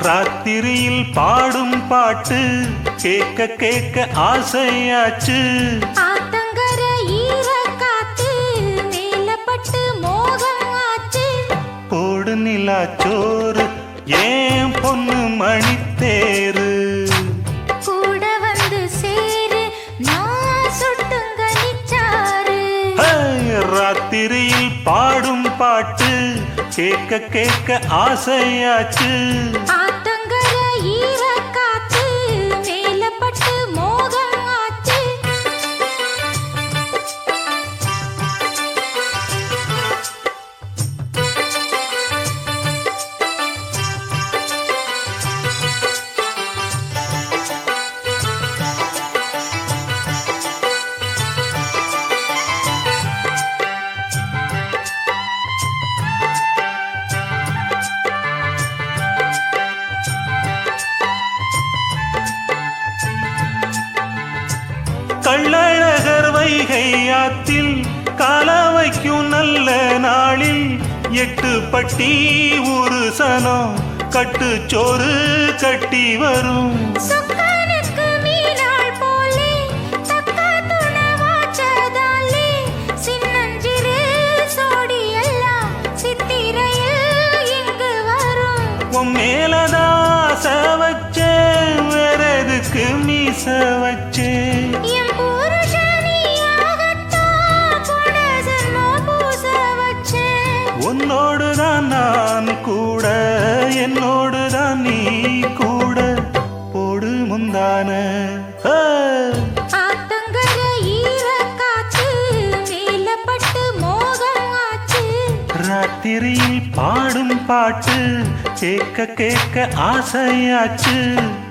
ராத்திரியில் பாடும் பாட்டு கேட்க கேட்க ஆசையாச்சு. ஆத்தங்கர ஈர காத்து மேலப்பட்டு மோகம் ஆச்சு. போடு நிலாச்சோறு ஏன் பொண்ணு மணித்தேரு கூட வந்து சேரு நான் சுட்டுங்க நிச்சாரு. ராத்திரியில் பாடும் பாட்டு கேட்க கேட்க ஆசையாச்சு. ஆத்தங்கர ஈர காத்து மேலப்பட்டு மோகம் ஆச்சு. கள்ளழகர் வைகை ஆத்தில் கால வைக்கும் நல்ல நாளில் 8 பட்டி ஒரு சனம் கட்டுச்சோறு கட்டி வரும். சொக்கனுக்கு மீனாள் போலே தக்கா துணவாச்சதாலே சின்னஞ்சிறு சோடி எல்லாம் சித்திரையில் இங்கு வரும். உன் மேலதாச வச்சேன் வேற எதுக்கு மீச வச்சேன். என் புருஷனியாகத்தான் போன ஜென்மம் பூச வச்சேன். உன்னோடுதான் நான் கூட என்னோடுதான் நீ கூட போடு முந்தான. ஆத்தங்கர ஈர காத்து மேலப்பட்டு மோகம் ஆச்சு. ராத்திரியில் பாடும் பாட்டு கேட்க கேட்க ஆசையாச்சு.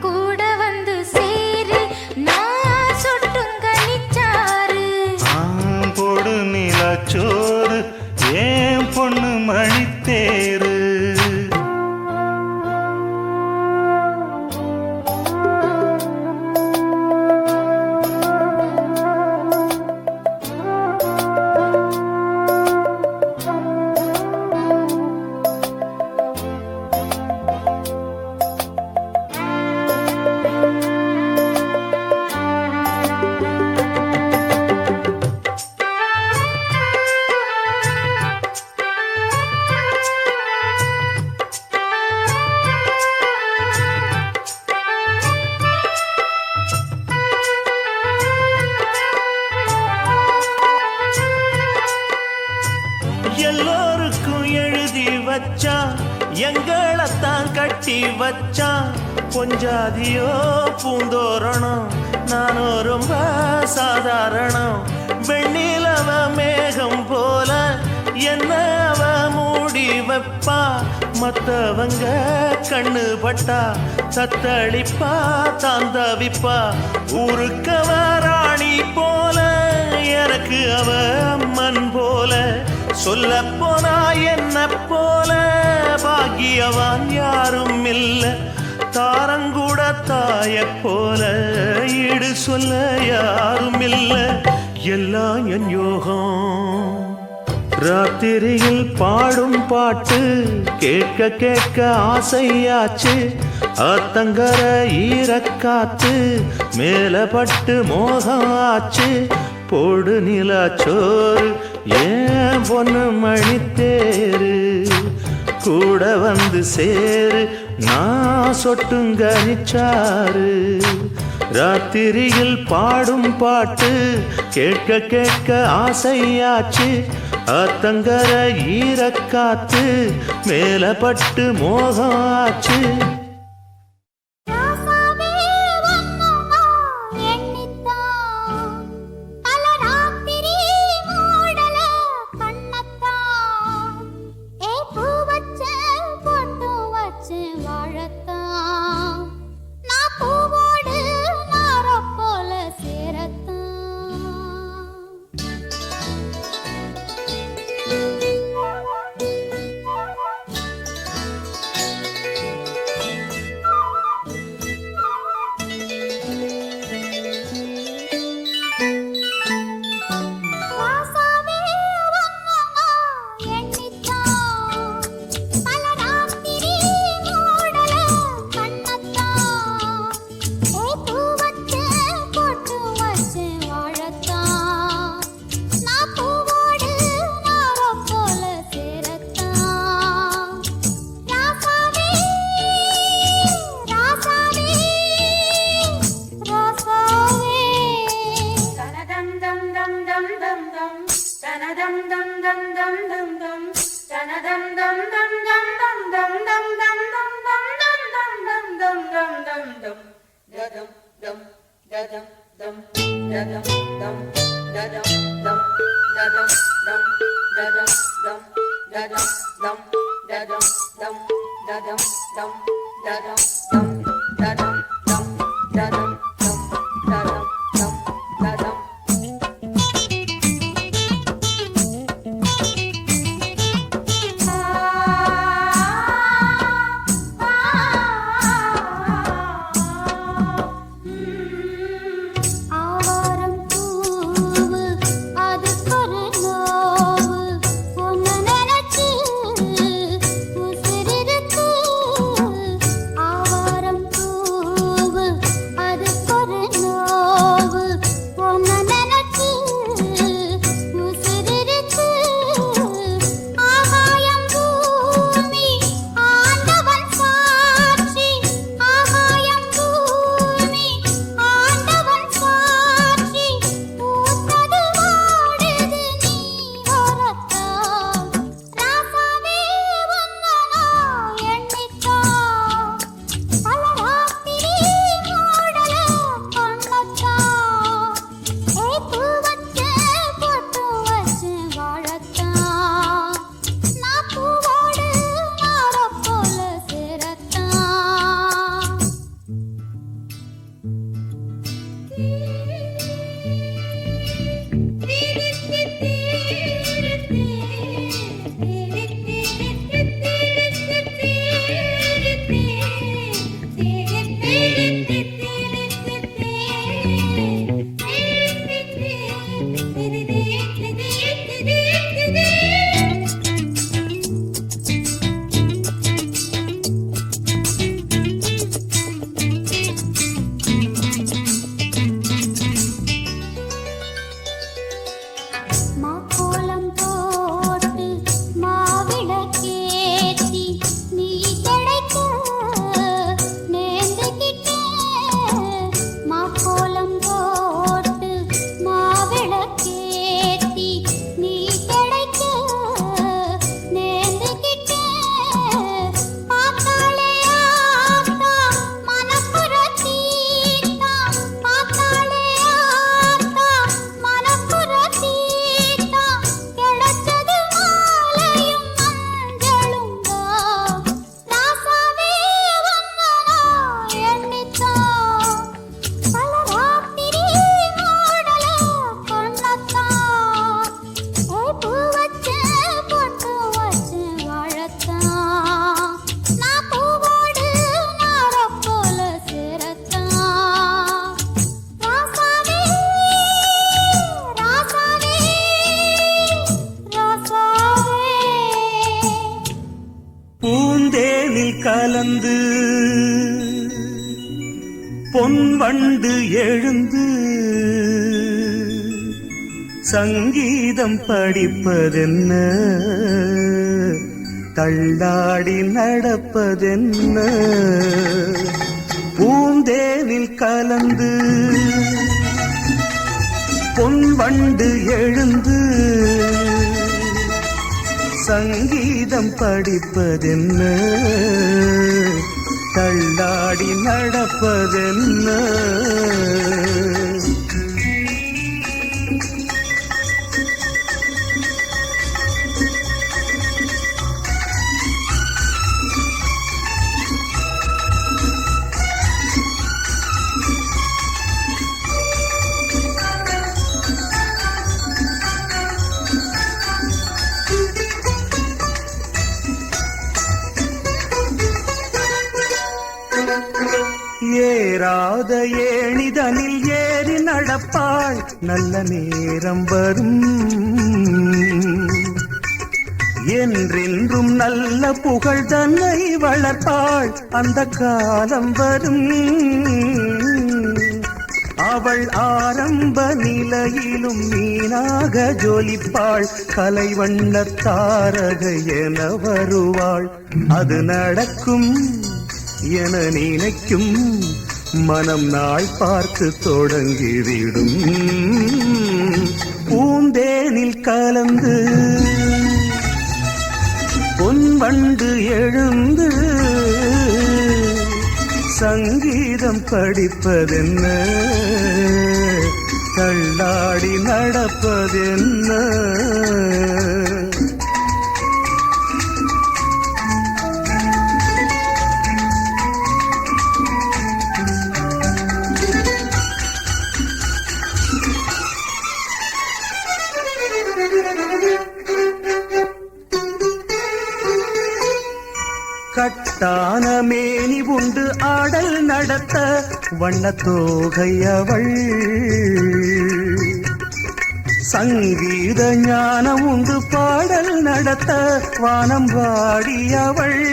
கூட வந்து சேரு நான் சுட்டுங்க நிச்சாரு. போடு நிலாச்சோறு ஏன் பொண்ணு மணித்தேரு. எல்லோருக்கும் எழுதி வச்சான் எங்களைத்தான் கட்டி வச்சான். பொஞ்சாதியோ பூந்தோரணம் நானோ ரொம்ப சாதாரணம். வெண்ணிலவ மேகம் போல என்ன அவ மூடி வைப்பா. மத்தவங்க கண்ணு பட்டா தத்தளிப்பா தான் தவிப்பா. ஊருக்கவ ராணி போல எனக்கு அவ அம்மன் போல. சொல்ல போனா என்ன போல பாக்கியவான் யாரும் இல்ல. தாரங்கூட தாய போல ஈடு சொல்ல யாரும் இல்ல. எல்லாம் என் யோகம். ராத்திரியில் பாடும் பாட்டு கேட்க கேட்க ஆசையாச்சு. ஆத்தங்கர ஈரக்காத்து மேலப்பட்டு மோகம் ஆச்சு. போடு நிலாச்சோறு ஏன் பொண்ணு மணித்தேரு கூட வந்து சேரு நான் சொட்டுங்க நிச்சாரு. ராத்திரியில் பாடும் பாட்டு கேட்க கேட்க ஆசையாச்சு. ஆத்தங்கர ஈரக்காத்து மேலப்பட்டு மோகம் ஆச்சு. ஆவாரம் பூவு அதுக்கொரு நோவு உன்னை நினைச்சு உசிரிருக்கு. ஆவாரம் பூவு அதுக்கொரு நோவு உன்னை நினைச்சு உசிரிருக்கு. ஆகாயம் பூமி ஆண்டவன் சாட்சி, ஆகாயம் பூமி ஆண்டவன் சாட்சி. பூத்தது வாடுது நீ வரத்தான், ராசாவே உன்னை நான் எண்ணித்தான். பல ராத்திரி மூடல கண்ணத்தான், ஏத்து வச்ச பொட்டு வச்சு வாழத்தான். நான் பூவோடு மாறப் போல சேரத்தான். மாக்கோலம் போட்டு மாவிளக்கேத்தி நீ கிடைக்க நேர்ந்துக்கிட்டேன். மாக்கோலம் போட்டு மாவிளக்கேத்தி நீ கிடைக்க நேர்ந்துக்கிட்டேன். பார்த்தாலே ஆத்தா மனப்புற தீத்தா, பார்த்தாலே ஆத்தா மனப்புற தீத்தா. கிடைச்சது மாலையும் மஞ்சளும் தான், ராசாவே உன்னை நான் எண்ணித்தான். பல ராத்திரி மூடல கண்ணத்தான், பூ வச்ச பொட்டு வச்சு வாழத்தான். நான் பூவோடு நாரப் போல சேரத்தான். ராசாவே ராசாவே ராசாவே. பூந்தேனில் கலந்து பொன்வண்டு எழுந்து சங்கீதம் படிப்பதென்ன, தள்ளாடி நடப்பதென்ன. பூந்தேனில் கலந்து பொன்வண்டு எழுந்து சங்கீதம் படிப்பதென்ன, தள்ளாடி நடப்பதென்ன. ஏறாத ஏணிதனில் ஏறி நடப்பாள், நல்ல நேரம் வரும். என்றென்றும் நல்ல புகழ் தன்னை வளர்ப்பாள், அந்த காலம் வரும். அவள் ஆரம்ப நிலையிலும் மீனாக ஜொலிப்பாள், கலைவண்ண தாரகை என வருவாள். அது நடக்கும் என நினைக்கும் மனம் நாள் பார்த்து தொடங்கிவிடும். பூந்தேனில் கலந்து பொன்வண்டு எழுந்து சங்கீதம் படிப்பதென்ன தள்ளாடி நடப்பதென்ன கட்டான மேனி உண்டு ஆடல் நடத்த வண்ணத்தோகை அவள் சங்கீத ஞானம் உண்டு பாடல் நடத்த வானம் வாடியவள்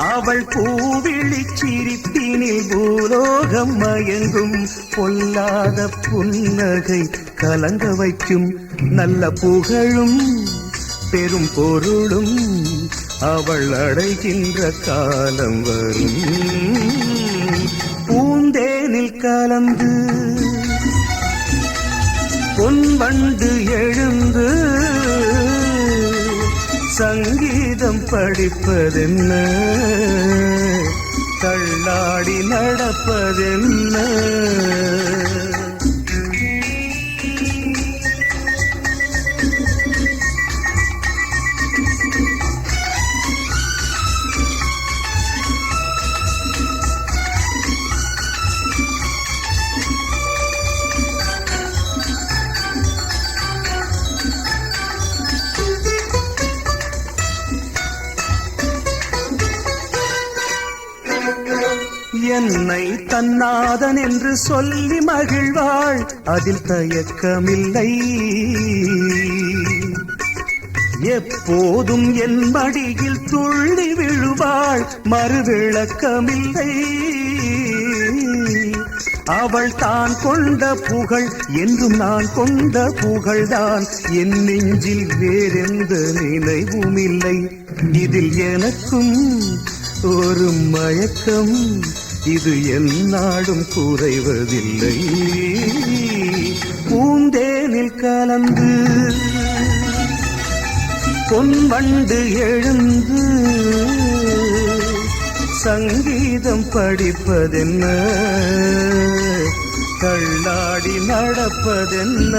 அவள் பூவிழி சிரிப்பினில் பூலோகம் மயங்கும் பொல்லாத புன்னகை கலங்க வைக்கும் நல்ல புகழும் பெரும் பொருளும் அவள் அடைகின்ற காலம் வரும் பூந்தேனில் கலந்து பொன்வண்டு எழுந்து சங்கீதம் படிப்பதென்ன தள்ளாடி நடப்பதென்ன என்னை தன்னாதன் என்று சொல்லி மகிழ்வாள் அதில் தயக்கமில்லை எப்போதும் என் மடியில் துள்ளி விழுவாள் மறுவிளக்கமில்லை அவள் தான் கொண்ட புகழ் என்றும் நான் கொண்ட புகழ்தான் என் நெஞ்சில் வேறெந்த நினைவும் இல்லை இதில் எனக்கும் ஒரு மயக்கம் இது எந்நாடும் குறைவதில்லை பூந்தேனில் கலந்து பொன்வண்டு எழுந்து சங்கீதம் படிப்பதென்ன தள்ளாடி நடப்பதென்ன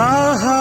ஆஹா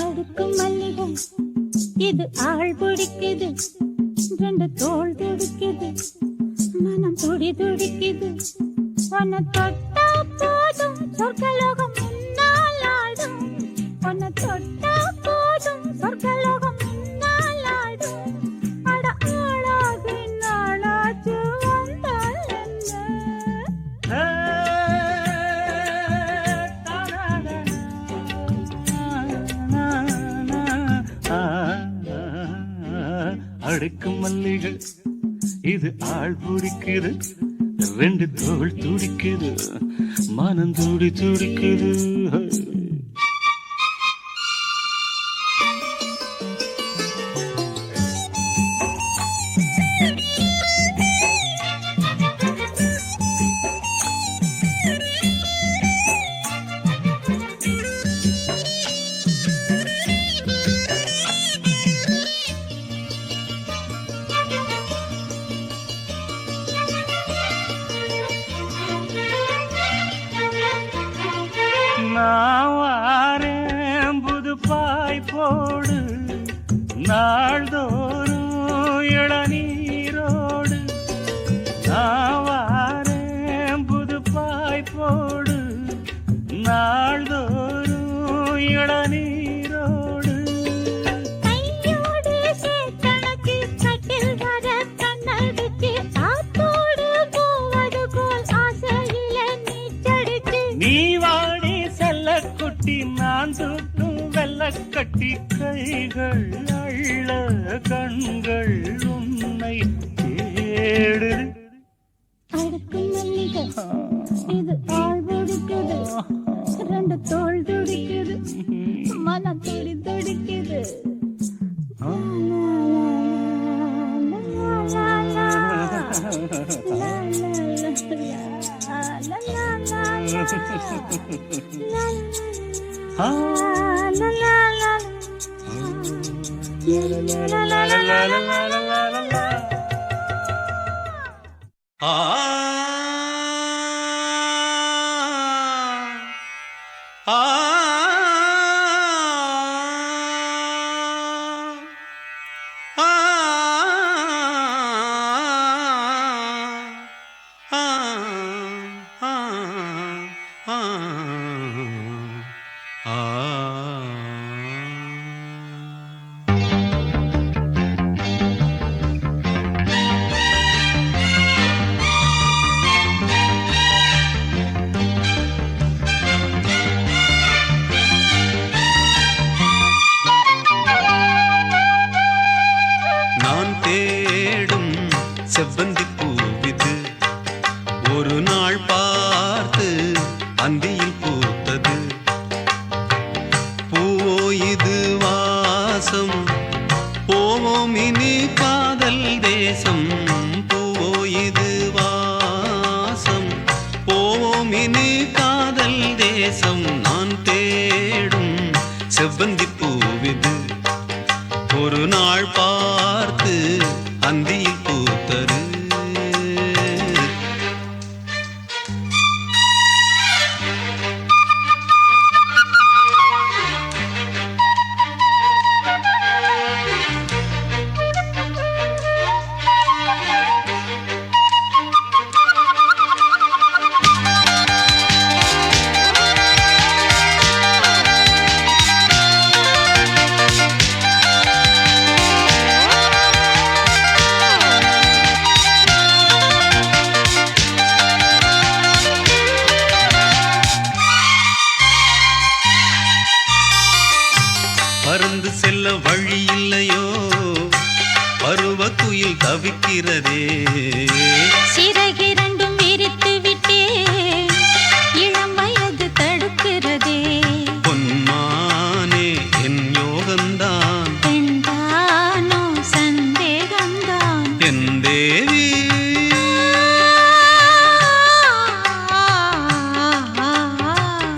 அடுக்கும் மல்லிகை இது ஆள் பிடிக்குது ரெண்டு தோள் துடிக்குது மனம் துடி துடிக்குது உன்னை தொட்டா போதும் சொர்க்கலோகம் முன்னால் ஆடும் உன்னை தொட்டா போதும் சொர்க்கலோகம் முன்னால் ஆடும் அட ஆளாகி நாளாச்சு வந்தால் அடுக்கும் மல்லிகள் இது ஆள் பிடிக்குது ரெண்டு தோள் துடிக்குது மனம் துடி துடிக்குது நான் கட்டி கைகள் அள்ள கண்கள் உன்னை தேடுது. அடுக்கும் மல்லிகை இது ஆள் பிடிக்குது, ரெண்டு தோள் துடிக்குது, மனம் துடி துடிக்குது. செவ்வந்தி பூவிது ஒரு நாள் பார்த்து அந்தியில் பூத்தது. பூவோ இது வாசம் போவோம் இனி காதல் தேசம். பூவோ இது வாசம் போவோம் இனி காதல் தேசம். நான் தேடும் செவ்வந்தி பூவிது ஒரு நாள் பார்த்து அந்தியில் பூத்தது. பறந்து செல்ல வழி இல்லையோ பருவ குயில் தவிக்கிறதே. சிறகிரண்டும் விரித்து விட்டே இளம் வயது தடுக்கிறதே. பொன்மானே என் யோகந்தான் பெண்தானோ சந்தேகந்தான். என் தேவி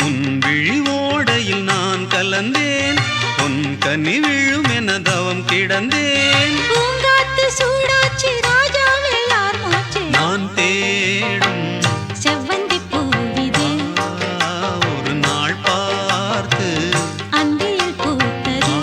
உன் விழி ஓடையில் நான் கலந்தேன். பொன் கனி விழும் என தவம் கிடந்தேன். பூங்காத்து சூடாச்சி ராஜாவெல்லார் மூச்சு. நான் தேடும் செவ்வந்தி பூவிது ஒரு நாள் பார்த்து அந்தியில் பூத்தது.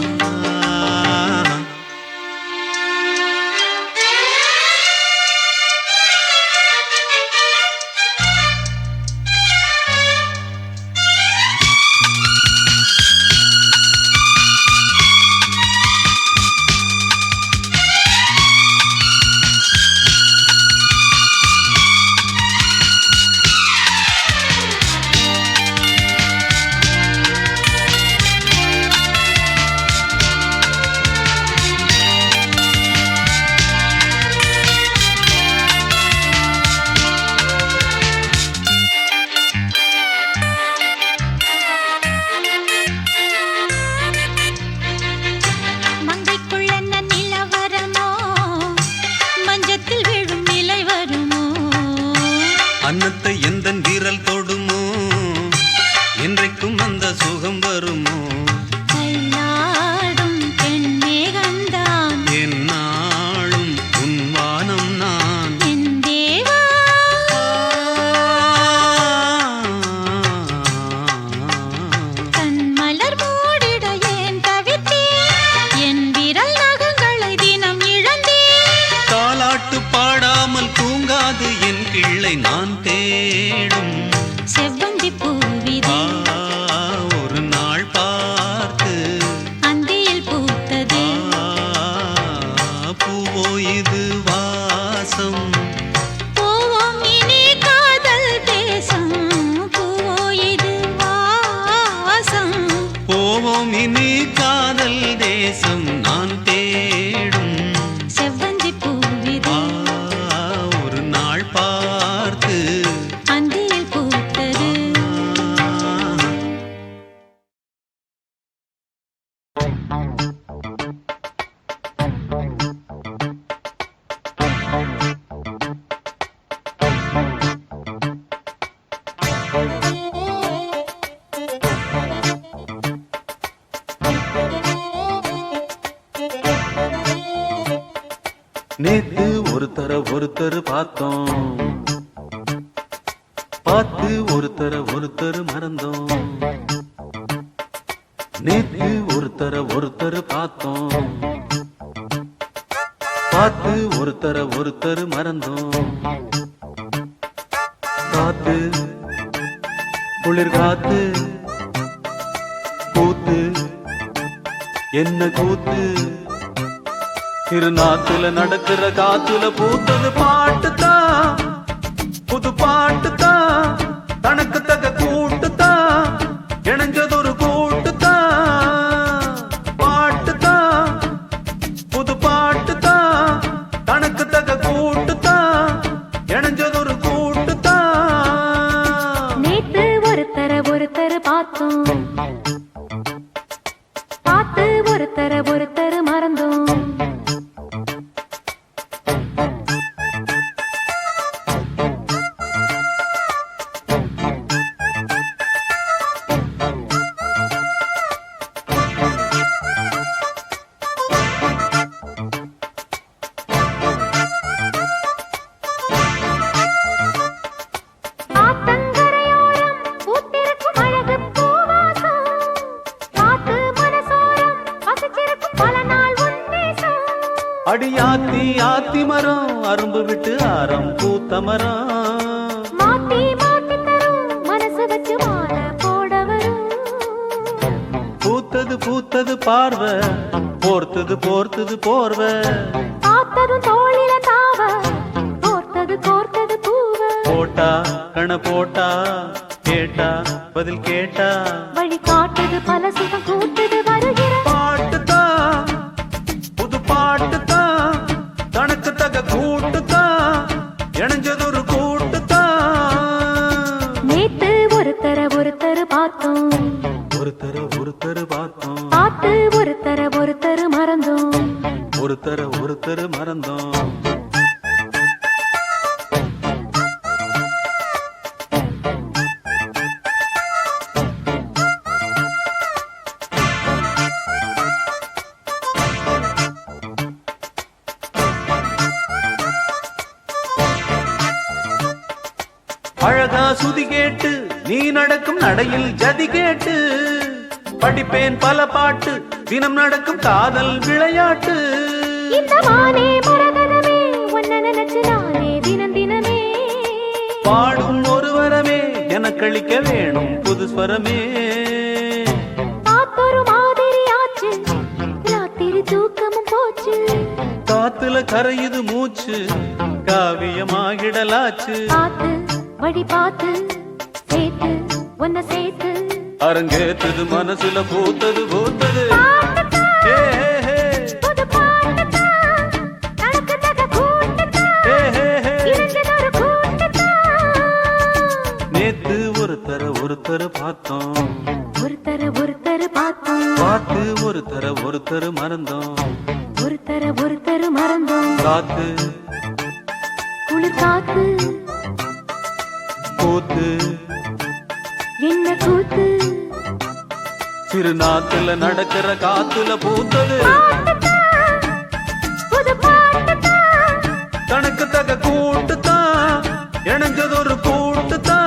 ஒருத்தர் பார்த்தோம், பார்த்து ஒருத்தர் மறந்தோம். நேத்து ஒருத்தர் பார்த்தோம், பார்த்து ஒருத்தர் மறந்தோம். காத்து குளிர் காத்து கூத்து என்ன கூத்து, திருநாத்துல நடக்கிற காத்துல பூத்தது பாட்டுத்தான், புது பாட்டுத்தான், தனக்கு தக கூட்டுத்தான், இணைஞ்சதொரு கூட்டுத்தான். பாட்டுத்தான் புது பாட்டுத்தான், தனக்கு தக கூட்டுத்தான், இணைஞ்சதொரு கூட்டுத்தான். நேத்து ஒருத்தர் பார்த்தோம், பார்த்து ஒருத்தர் மறந்தோம். அடியாத்தி ஆத்தி மரம் அரும்பு விட்டு ஆரம் பூத்த மரம், மாத்தி மாத்தி தரும் மனசு வச்சு மாற போட வரும். பூத்தது பார்வை, போர்த்தது போர்வை, பார்த்ததும் தோளில தாவ, கோர்த்தது பூவ. போட்டா கண போட்டா, கேட்டா பதில் கேட்டா, வழி காட்டுது பல சுகம் கூட்டுது வருகிற பாட்டுத்தான், புது பாட்டுத்தான், தனக்கு தக கூட்டுத்தான், இணைஞ்சதொரு கூட்டுத்தான். நேத்து ஒருத்தர் பார்த்தோம், ஒருத்தர் பார்த்தோம், பார்த்து ஒருத்தர் மறந்தோம். ஒருத்தர் மறந்தோம். அழகா சுதி கேட்டு நீ நடக்கும் நடையில் ஜதி கேட்டு, படிப்பேன் பல பாட்டு தினம் நடக்கும் காதல் விளையாட்டு. இந்த வானே மரகதமே உன்னை நினைச்சு நானே தினமே பாடும் ஒரு வரமே எனக்களிக்க வேணும் புது ஸ்வரமே. காத்தொரு மாதிரி ஆச்சு, ராத்திரி தூக்கமும் போச்சு. காத்துல கரையுது மூச்சு, காவியமாகிடலாச்சு. பார்த்து வழி பார்த்து சேர்த்து உன்னை சேர்த்து, அரங்கேத்தது மனசுல பூத்தது ஏ, ஹே, ஹே. புது பாட்டுத்தான், தனக்கு தக கூட்டுத்தான், ஏ, ஹே, ஹே. இணைஞ்சதொரு கூட்டுத்தான். நேத்து ஒருத்தர் பார்த்தோம், ஒருத்தர் பார்த்தோம், பார்த்து ஒருத்தர் மறந்தோம். ஒருத்தர் மறந்தோம். காத்து குளிர் காத்து கூத்து என்ன கூத்து, திருநாத்துல நடக்கிற காத்துல பூத்தது பாட்டுத்தான், புது பாட்டுத்தான், தனக்கு தக கூட்டுத்தான், இணைஞ்சதொரு கூட்டுத்தான்.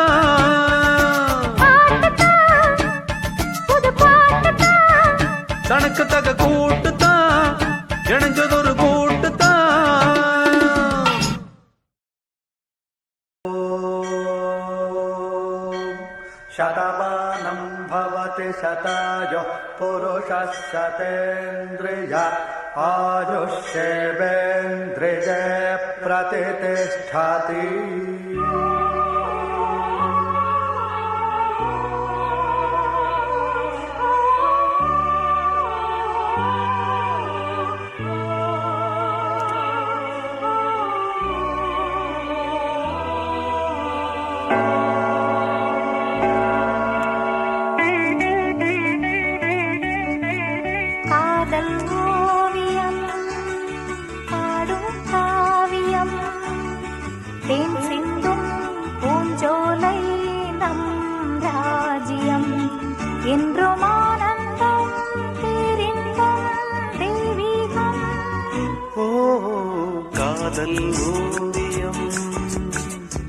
பாட்டுத்தான், புது பாட்டுத்தான், தனக்கு தக கூட்டுத்தான், இணைஞ்சதொரு கூட்டுத்தான். शतमानं भवति शतायुः पुरुषः शतेन्द्रिय आयुष्येवेन्द्रिये प्रतितिष्ठति। காதல் ஓவியம் பாடும் காவியம் தேன் சிந்தும்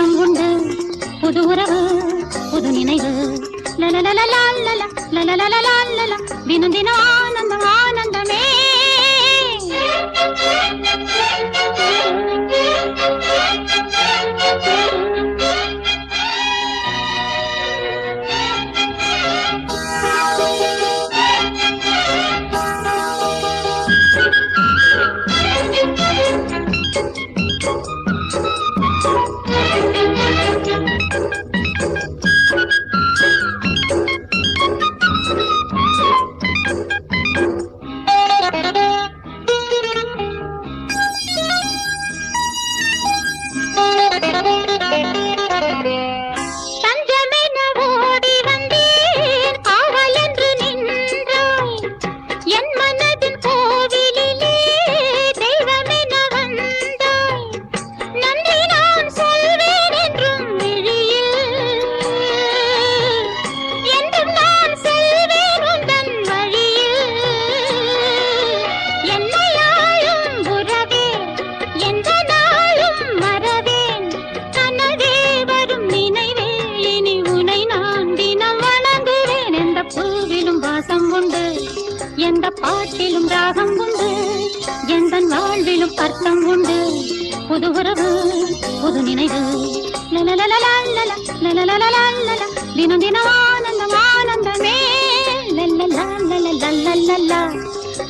அர்த்தம் உண்டு புது உறவு புது நினைவு லலலலலா லலலலலா தினம் தினம் ஆனந்தம் ஆனந்தமே எந்த பாட்டிலும் ராகம் உண்டு எந்த வாழ்விலும் அர்த்தம் உண்டு புது உறவு புது நினைவு லலலலலா லலலலலா தினம் தினம் ஆனந்தம் ஆனந்தமே லலலலா லலலலலா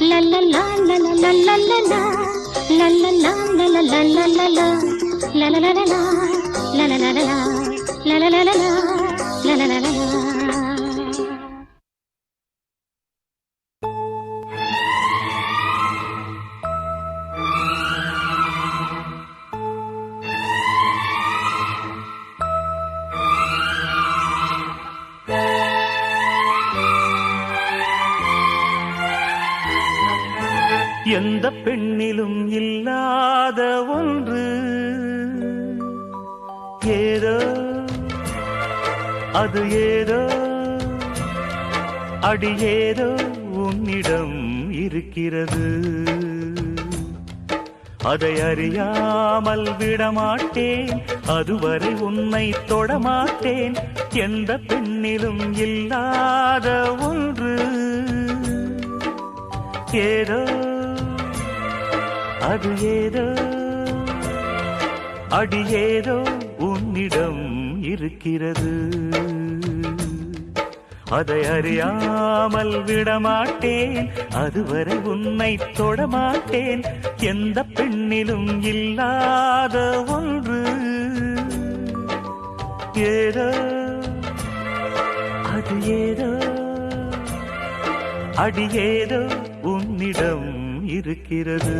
லலலலா லலலலலா லலலலா லலலலலா லலலலலா லலலலலா லலலலலா லலலலலா எந்த பெண்ணிலும் இல்லாத ஒன்று ஏதோ அது ஏதோ அடி ஏதோ உன்னிடம் இருக்கிறது அதை அறியாமல் விடமாட்டேன் அதுவரை உன்னை தொடமாட்டேன் எந்த பெண்ணிலும் இல்லாத ஒன்று ஏதோ அது ஏதோ அடி ஏதோ உன்னிடம் இருக்கிறது அதை அறியாமல் விடமாட்டேன் அதுவரை உன்னை தொடமாட்டேன் எந்த பெண்ணிலும் இல்லாத ஒன்று ஏதோ அது ஏதோ அடி ஏதோ உன்னிடம் இருக்கிறது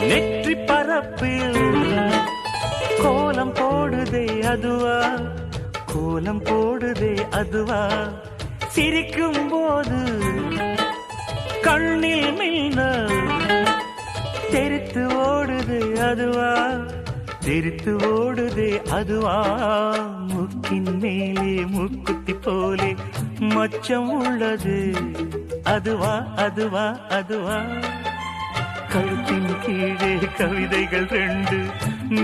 நெற்றி பரப்பில் கோலம் போடுதே அதுவா கோலம் போடுதே அதுவா சிரிக்கும் போது கண்ணில் மின்னல் தெரித்து ஓடுது அதுவா தெரித்து ஓடுதே அதுவா முக்கின் மேலே முக்குத்தி போலே மச்சம் உள்ளது அதுவா அதுவா அதுவா கழுத்தின் கீழே கவிதைகள் ரெண்டு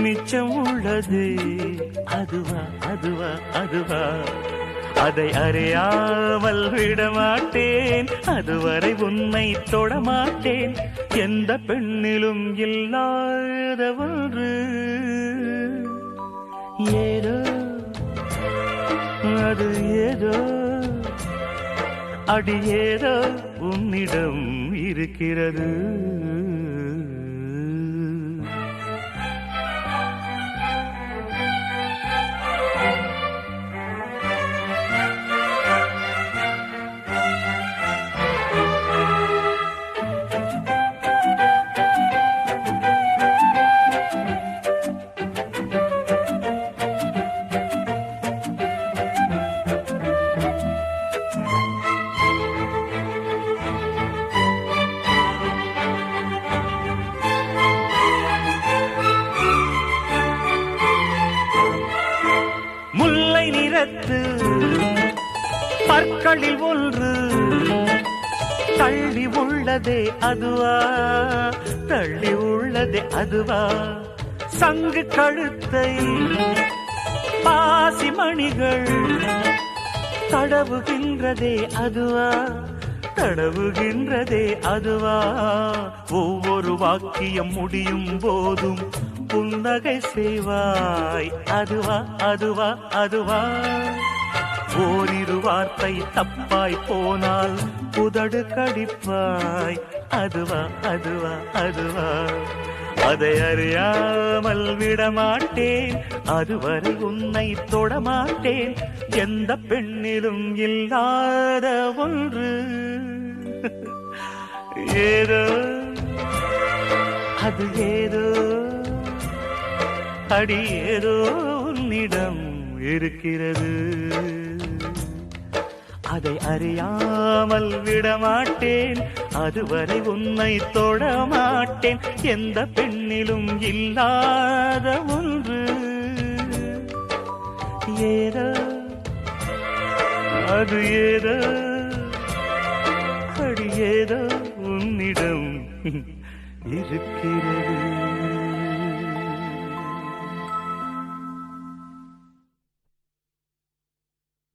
மிச்சம் உள்ளது அதுவா அதுவா அதுவா அதை அறியாமல் விடமாட்டேன் அதுவரை உன்னை தொடமாட்டேன் எந்த பெண்ணிலும் இல்லாத ஒன்று ஏதோ அது ஏதோ அடி ஏதோ உன்னிடம் இருக்கிறது கண்களில் ஒன்று தள்ளி உள்ளதே அதுவா, தள்ளி உள்ளதே அதுவா, சங்கு கழுத்தை பாசி மணிகள் தடவுகின்றதே அதுவா, தடவுகின்றதே அதுவா, ஒவ்வொரு வாக்கியம் முடியும் போதும் புன்னகை செய்வாய் அதுவா, அதுவா, அதுவா, ஓரிரு வார்த்தை தப்பாய் போனால் உதடு கடிப்பாய் அதுவா, அதுவா, அதுவா, அதை அறியாமல் விடமாட்டேன், அதுவரை உன்னை தொடமாட்டேன், எந்த பெண்ணிலும் இல்லாத ஒன்று ஏதோ, அது ஏதோ, அடி ஏதோ உன்னிடம் இருக்கிறது, அதை அறியாமல் விடமாட்டேன், அதுவரை உன்னை தொடமாட்டேன், எந்த பெண்ணிலும் இல்லாத ஒன்று ஏதோ, அது ஏதோ, அடி ஏதோ உன்னிடம் இருக்கிறது.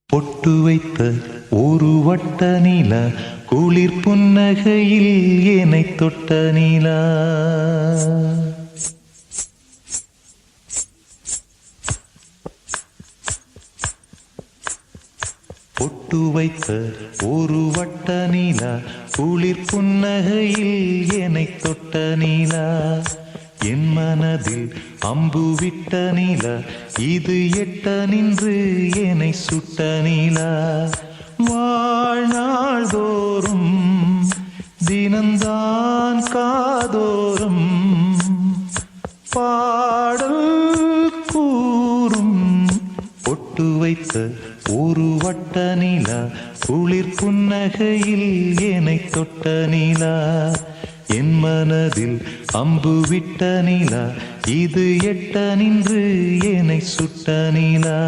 பொட்டு வைத்த ஒரு வட்ட நிலா, குளிர் புன்னகையில் என்னை தொட்ட நிலா, பொட்டு வைத்த ஒரு வட்ட நிலா, குளிர் புன்னகையில் என்னை தொட்ட நிலா, என் மனதில் அம்பு விட்ட நிலா, இது எட்ட நின்று என்னை சுட்ட நிலா, வாழ்நாள் தோறும் தினந்தான் காதோறும் பாடல் கூறும், பொட்டு வைத்த ஒரு வட்ட நிலா, குளிர் புன்னகையில் என்னை தொட்ட நிலா, என் மனதில் அம்பு விட்ட நிலா, இது எட்ட நின்று என்னை சுட்ட நிலா.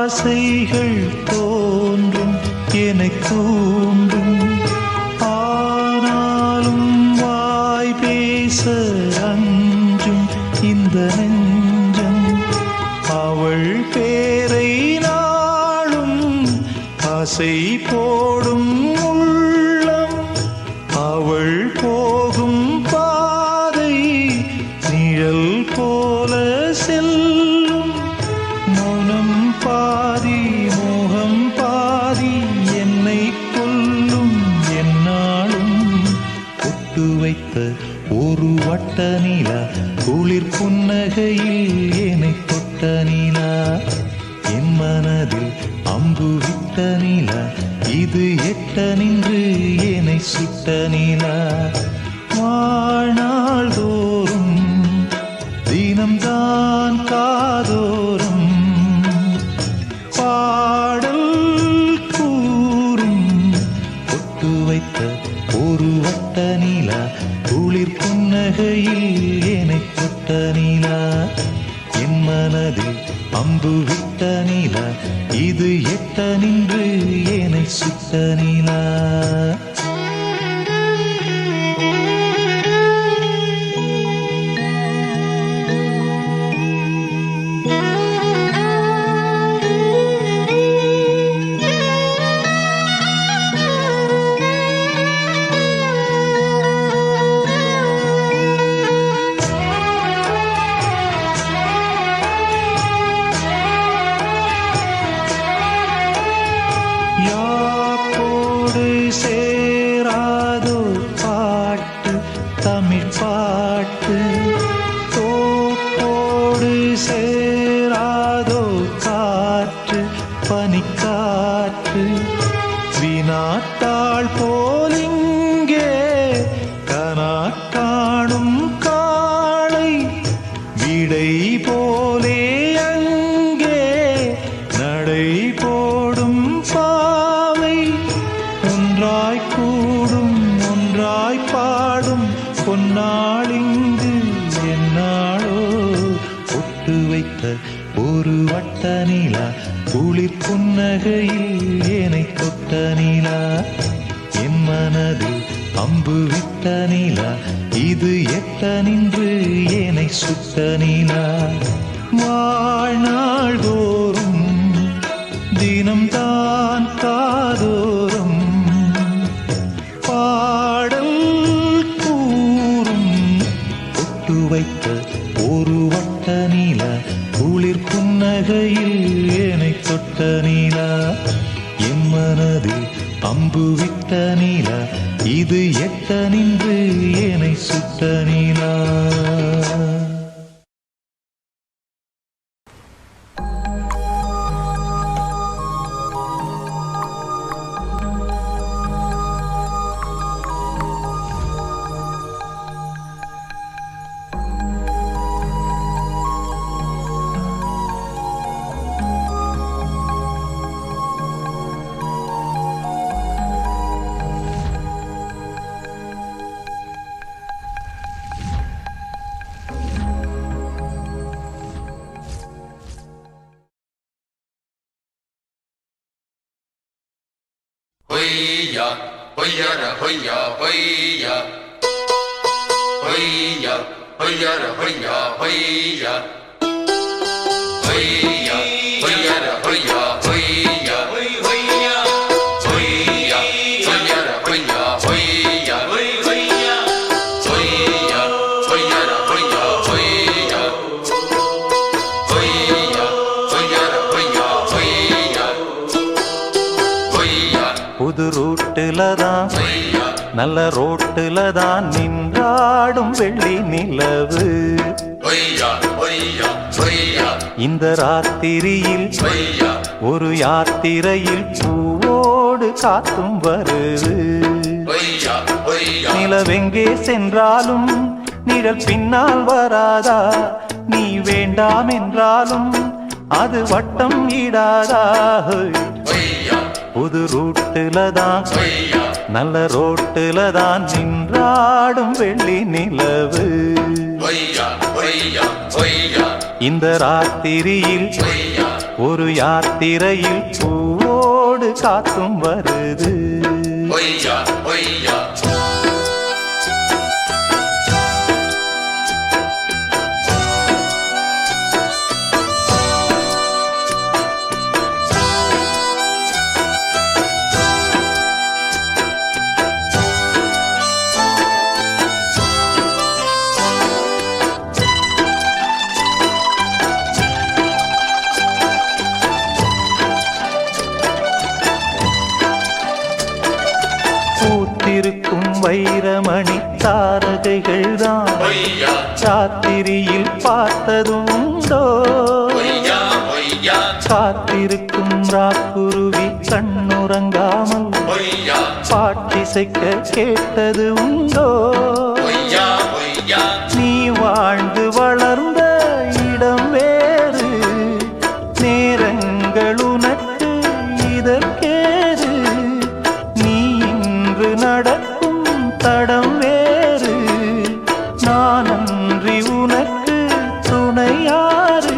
ஆசைகள் தோன்றும் என்னை தூண்டும், ஆனாலும் வாய் பேச அஞ்சும் இந்த நெஞ்சம், அவள் பேரை நாளும் ஆசை போடும் உள்ளம், அவள் போகும் பாதை நிழல் போல செல்லும், மௌனம் பாதி மோகம் பாதி என்னை கொல்லும் என்னாலும், பொட்டு வைத்த ஒரு வட்ட நிலா, குளிர் புன்னகையில் என்னை தொட்ட நிலா, என் மனதில் அம்பு விட்ட நிலா, இது எட்ட நின்று என்னை சுட்ட நிலா, வாழ்நாள் தோறும் தினம்தான் காதோறும் பாடல் கூறும், பொட்டு வைத்த ஒரு வட்ட நிலா, குளிர் புன்னகையில் என்னை தொட்ட நிலா, என் மனதில் அம்பு விட்ட நிலா, இது எட்ட நின்று என்னை சுட்ட நிலா. யாப்போடு சேராதோ பாட்டு தமிழ் பாட்டு, தோப்போடு சேராதோ மைனாட்டாள் போலிங்கே கனா காணும் காளை விடை போலே அங்கே நடை போடும் பாவை ஒன்றாய் கூடும் ஒன்றாய் பாடும் பொன்னாளிங்கு என்னாளோ ஒட்டு வைத்த ஒரு வட்ட நிலா குளிர் புன்னகையில் ஏனை தொட்ட நிலா என் மனதில் அம்பு விட்ட நிலா இது எட்ட நின்று ஏனை சுட்ட நிலா வாழ்நாள் தோறும் தினம்தான் காதோறும் பாடல் கூறும் ஒட்டு வைத்த ஒரு வட்ட நிலா குளிர் புன்னகையில் ஏனை தொட்ட நீலா என் மனதில் அம்பு விட்ட நீலா இது எட்ட நின்று ஏனை சுட்ட நீலா Hoya, hoya, hoya, hoya, hoya, hoya, hoya, hoya, hoya, hoya, hoya, hoya, hoya, hoya, hoya, hoya, hoya, hoya, புது ரூட்டுல தான் நல்ல ரோட்டுல தான் நின்றாடும் வெள்ளி நிலவு இந்த ராத்திரியில் ஒரு யாத்திரையில் பூவோடு காத்தும் வருது நிலவெங்கே சென்றாலும் நிழல் பின்னால் வராதா நீ வேண்டாம் என்றாலும் அது வட்டம் ஈடாதா புது ரூட்டுல தான் நல்ல ரோட்டுல தான் நின்றாடும் வெள்ளி நிலவு இந்த ராத்திரியில் ஒரு யாத்திரையில் பூவோடு காத்தும் வருது பூத்திருக்கும் வைரமணி தாரகைகள் தான் ராத்திரியில் பார்த்ததும் உண்டோ காத்திருக்கும் ராக்குருவி கண்ணுறங்காமல் பாட்டிசைக்க கேட்டது உண்டோ நீ வாழ்ந்து வளர்ந்த இடம் வேறு நேரங்கள் உனக்கு இதற்கேது நீ இன்று நடக்கும் தடம் வேறு நான் அன்றி உனக்கு துணையாறு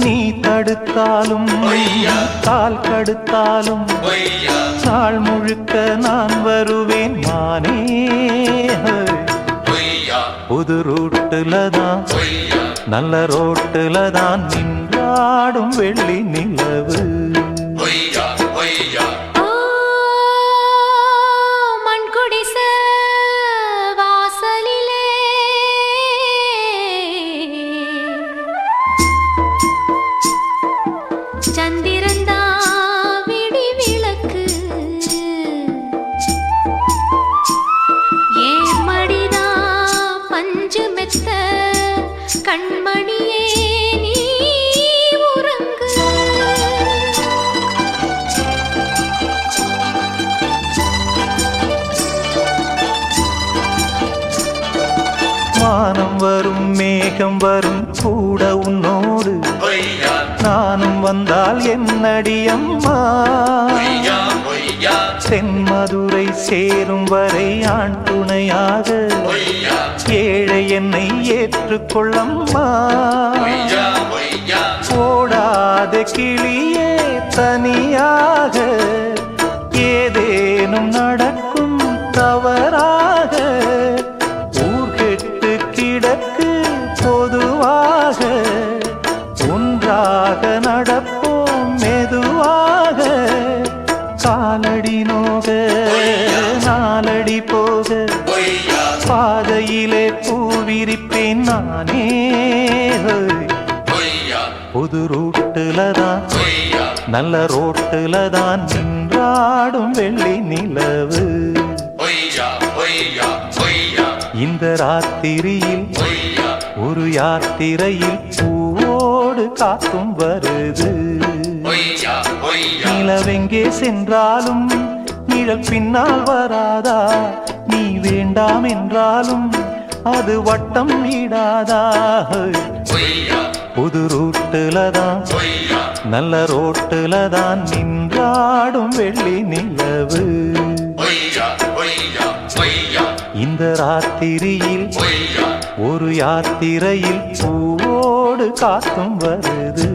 நீ தடுத்தாலும் கால் கடுத்தாலும் நாள் முழுக்க நான் வருவேன் மானே புது ரூட்டுல தான் நல்ல ரோட்டுல தான் நின்றாடும் வெள்ளி நிலவு கண்மணியே நீ உறங்கு மேகம் வரும் கூட உன்னோடு பொய்யா நானும் வந்தால் என்னடி அம்மா பொய்யா பொய்யா தென்மதுரை சேரும் வரை ஆண் துணையாக பொய்யா ஏழை என்னை ஏற்றுக்கொள்ளம்மா பொய்யா பொய்யா ஓடாத கிளியே தனியாக ஏதேனும் நடக்கும் தவறாக ஊர் கெட்டு கிடக்கு பொதுவாக ஒன்றாக நடப்போம் மெதுவாக காலடி நோக நாலடி போக பொய்யா பாதையிலே பூவிரிப்பேன் நானே பொய்யா புது ரூட்டுல தான் பொய்யா நல்ல ரோட்டுல தான் நின்றாடும் வெள்ளி நிலவு பொய்யா பொய்யா பொய்யா இந்த ராத்திரியில் பொய்யா ஒரு யாத்திரையில் பூவோடு காத்தும் வருது பொய்யா பொய்யா நிலவெங்கே சென்றாலும் நிழல் பின்னால் வராதா நீ வேண்டாம் என்றாலும் அது வட்டம் இடாதா பொய்யா புது ரூட்டுல தான் பொய்யா நல்ல ரோட்டுல தான் நின்றாடும் வெள்ளி நிலவு பொய்யா பொய்யா பொய்யா இந்த ராத்திரியில் பொய்யா ஒரு யாத்திரையில் பூவோடு காத்தும் வருது